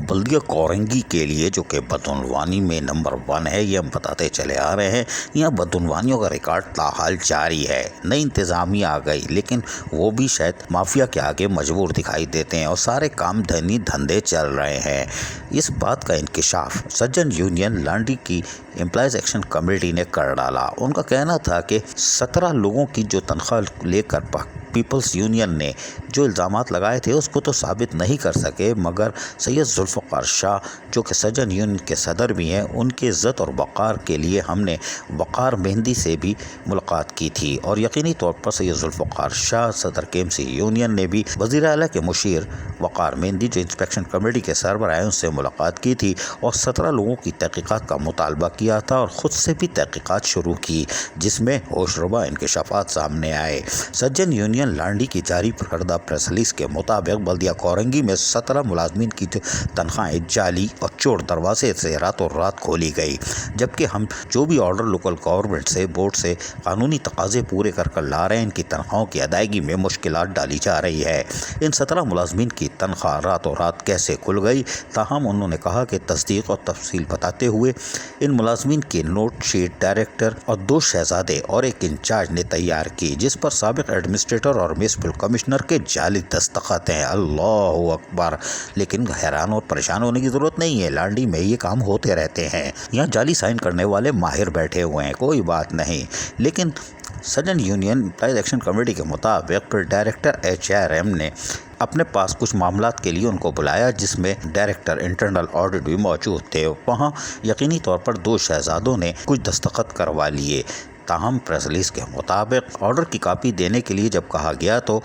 بلدیہ کورنگی کے لیے جو کہ بدعنوانی میں نمبر 1 ہے، یہ ہم بتاتے چلے آ رہے ہیں۔ یہاں بدعنوانیوں کا ریکارڈ تاحال جاری ہے۔ نئی انتظامیہ آ گئی لیکن وہ بھی شاید مافیا کے آگے مجبور دکھائی دیتے ہیں اور سارے کام دھندے چل رہے ہیں۔ اس بات کا انکشاف سجن یونین لانڈی کی امپلائیز ایکشن کمیٹی نے کر ڈالا۔ ان کا کہنا تھا کہ 17 لوگوں کی جو تنخواہ لے کر پیپلز یونین نے جو الزامات لگائے تھے اس کو تو ثابت نہیں کر سکے، مگر سید ذوالفقار شاہ جو کہ سجن یونین کے صدر بھی ہیں، ان کی عزت اور وقار کے لیے ہم نے وقار مہندی سے بھی ملاقات کی تھی اور یقینی طور پر سید ذوالفقار شاہ صدر KMC یونین نے بھی وزیر اعلیٰ کے مشیر وقار مہندی جو انسپیکشن کمیٹی کے سربراہ ہیں ان سے ملاقات کی تھی اور 17 لوگوں کی تحقیقات کا مطالبہ کیا تھا اور خود سے بھی تحقیقات شروع کی، جس میں ہوش ربا انکشافات سامنے آئے۔ سجن یونین لانڈی کی جاری کردہ پریس ریلیز کے مطابق بلدیہ کورنگی میں 17 ملازمین کی تنخواہیں جعلی اور چور دروازے سے راتوں رات کھولی گئی، جبکہ ہم جو بھی آرڈر لوکل گورنمنٹ سے بورڈ سے قانونی تقاضے پورے کر لا رہے ہیں، ان کی تنخواہوں کی ادائیگی میں مشکلات ڈالی جا رہی ہے۔ ان 17 ملازمین کی تنخواہ راتوں رات کیسے کھل گئی، تاہم انہوں نے کہا کہ تصدیق اور تفصیل بتاتے ہوئے ان ملازمین کی نوٹ شیٹ ڈائریکٹر اور 2 شہزادے اور ایک انچارج نے تیار کی، جس پر سابق ایڈمنسٹریٹر اور میونسپل کمشنر کے جعلی دستخط ہیں۔ اللہ اکبر! لیکن حیران اور پریشان ہونے کی ضرورت نہیں ہے، لانڈی میں یہ کام ہوتے رہتے ہیں۔ یہاں جعلی سائن کرنے والے ماہر بیٹھے ہوئے ہیں، کوئی بات نہیں، لیکن سجن یونین امپلائیز ایکشن کمیٹی کے مطابق پھر ڈائریکٹر HRM نے اپنے پاس کچھ معاملات کے لیے ان کو بلایا، جس میں ڈائریکٹر انٹرنل آڈٹ بھی موجود تھے۔ وہاں یقینی طور پر 2 شہزادوں نے کچھ دستخط کروا لیے، تاہم پریس ریلیز کے مطابق آرڈر کی کاپی دینے کے لیے جب کہا گیا تو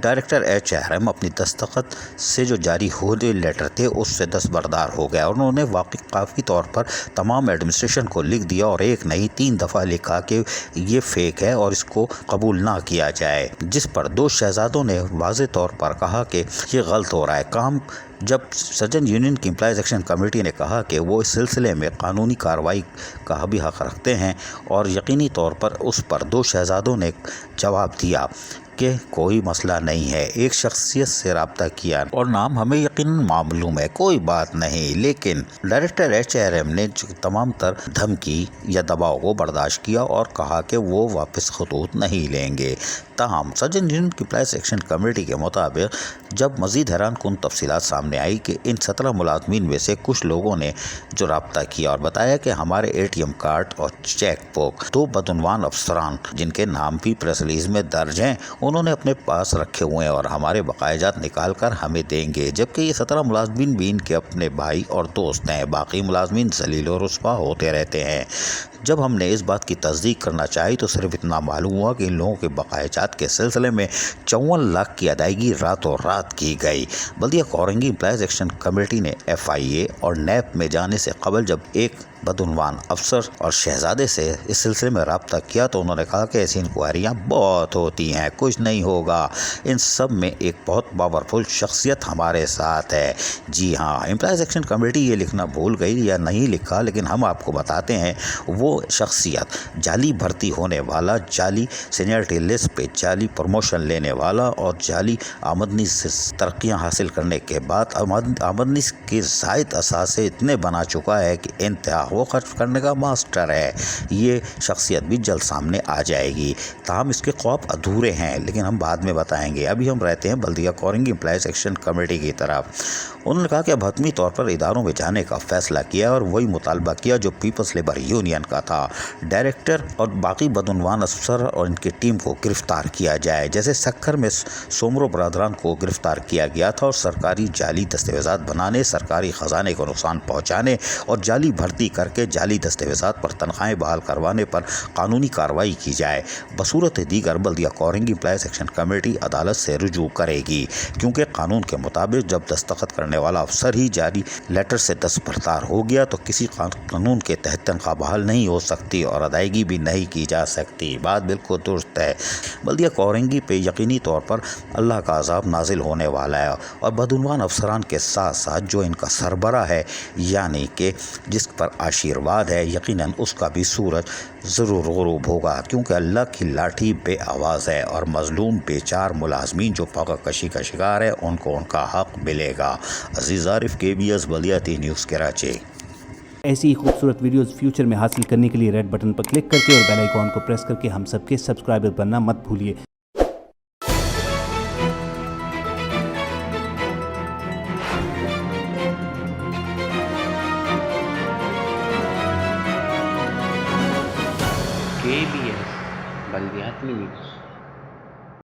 ڈائریکٹر HRM اپنی دستخط سے جو جاری ہوئے لیٹر تھے اس سے دستبردار ہو گیا اور انہوں نے کافی طور پر تمام ایڈمنسٹریشن کو لکھ دیا اور ایک نہیں 3 دفعہ لکھا کہ یہ فیک ہے اور اس کو قبول نہ کیا جائے، جس پر 2 شہزادوں نے واضح طور پر کہا کہ یہ غلط ہو رہا ہے کام۔ جب سجن یونین کی امپلائیز ایکشن کمیٹی نے کہا کہ وہ اس سلسلے میں قانونی کارروائی کا بھی حق رکھتے ہیں اور یقینی طور پر اس پر 2 شہزادوں نے جواب دیا کہ کوئی مسئلہ نہیں ہے، ایک شخصیت سے رابطہ کیا اور نام ہمیں یقیناً معلوم ہے، کوئی بات نہیں، لیکن ڈائریکٹر HRM نے تمام تر دھمکی یا دباؤ کو برداشت کیا اور کہا کہ وہ واپس خطوط نہیں لیں گے۔ تاہم سجن یونین کی امپلائیز ایکشن کمیٹی کے مطابق جب مزید حیران کن تفصیلات سامنے آئی کہ ان 17 ملازمین میں سے کچھ لوگوں نے جو رابطہ کیا اور بتایا کہ ہمارے ATM کارڈ اور چیک بک 2 بدعنوان افسران جن کے نام بھی پریس ریلیز میں درج ہیں انہوں نے اپنے پاس رکھے ہوئے ہیں اور ہمارے بقایا جات نکال کر ہمیں دیں گے، جبکہ یہ 17 ملازمین بھی ان کے اپنے بھائی اور دوست ہیں۔ باقی ملازمین ذلیل و رسوا ہوتے رہتے ہیں۔ جب ہم نے اس بات کی تصدیق کرنا چاہی تو صرف اتنا معلوم ہوا کہ ان لوگوں کے بقایا جات کے سلسلے میں 54 لاکھ کی ادائیگی راتوں رات کی گئی۔ بلدیہ کورنگی امپلائیز ایکشن کمیٹی نے FIA اور NAP میں جانے سے قبل جب ایک بدعنوان افسر اور شہزادے سے اس سلسلے میں رابطہ کیا تو انہوں نے کہا کہ ایسی انکوائریاں بہت ہوتی ہیں، کچھ نہیں ہوگا، ان سب میں ایک بہت پاورفل شخصیت ہمارے ساتھ ہے۔ جی ہاں، امپلائیز ایکشن کمیٹی یہ لکھنا بھول گئی یا نہیں لکھا، لیکن ہم آپ کو بتاتے ہیں وہ شخصیت جعلی بھرتی ہونے والا، جعلی سینئرٹی لسٹ پہ جعلی پروموشن لینے والا اور جعلی آمدنی سے ترقیاں حاصل کرنے کے بعد آمدنی کے زائد اثاثے اتنے بنا چکا ہے کہ انتہا وہ خرچ کرنے کا ماسٹر ہے۔ یہ شخصیت بھی جلد سامنے آ جائے گی، تاہم اس کے خواب ادھورے ہیں، لیکن ہم بعد میں بتائیں گے۔ ابھی ہم رہتے ہیں بلدیہ کورنگی امپلائیز ایکشن کمیٹی کی طرف۔ انہوں نے کہا کہ اب حتمی طور پر اداروں میں جانے کا فیصلہ کیا اور وہی مطالبہ کیا جو پیپلز لیبر یونین کا تھا، ڈائریکٹر اور باقی بدعنوان افسر اور ان کی ٹیم کو گرفتار کیا جائے، جیسے سکھر میں سومرو برادران کو گرفتار کیا گیا تھا اور سرکاری جعلی دستاویزات بنانے، سرکاری خزانے کو نقصان پہنچانے اور جعلی بھرتی کر کے جعلی دستاویزات پر تنخواہیں بحال کروانے پر قانونی کارروائی کی جائے۔ بصورت دیگر بلدیہ کورنگی امپلائیز ایکشن کمیٹی عدالت سے رجوع کرے گی، کیونکہ قانون کے مطابق جب دستخط کرنے والا افسر ہی جاری لیٹر سے دستبردار ہو گیا تو کسی قانون کے تحت تنخواہ بحال نہیں ہو سکتی اور ادائیگی بھی نہیں کی جا سکتی۔ بات بالکل درست ہے۔ بلدیہ کورنگی پہ یقینی طور پر اللہ کا عذاب نازل ہونے والا ہے اور بدعنوان افسران کے ساتھ ساتھ جو ان کا سربراہ ہے، یعنی کہ جس پر آشیرواد ہے، یقیناً اس کا بھی سورج ضرور غروب ہوگا، کیونکہ اللہ کی لاٹھی بے آواز ہے اور مظلوم بے چار ملازمین جو پگہ کشی کا شکار ہے ان کو ان کا حق ملے گا۔ عزیز عارف، KBS بلدیاتی نیوز کراچی۔ ایسی ہی خوبصورت ویڈیوز فیوچر میں حاصل کرنے کے لیے ریڈ بٹن پر کلک کر کے اور بیل آئیکن کو پریس کر کے ہم سب کے سبسکرائبر بننا مت بھولیے۔ KBS بلدیاتی نیوز۔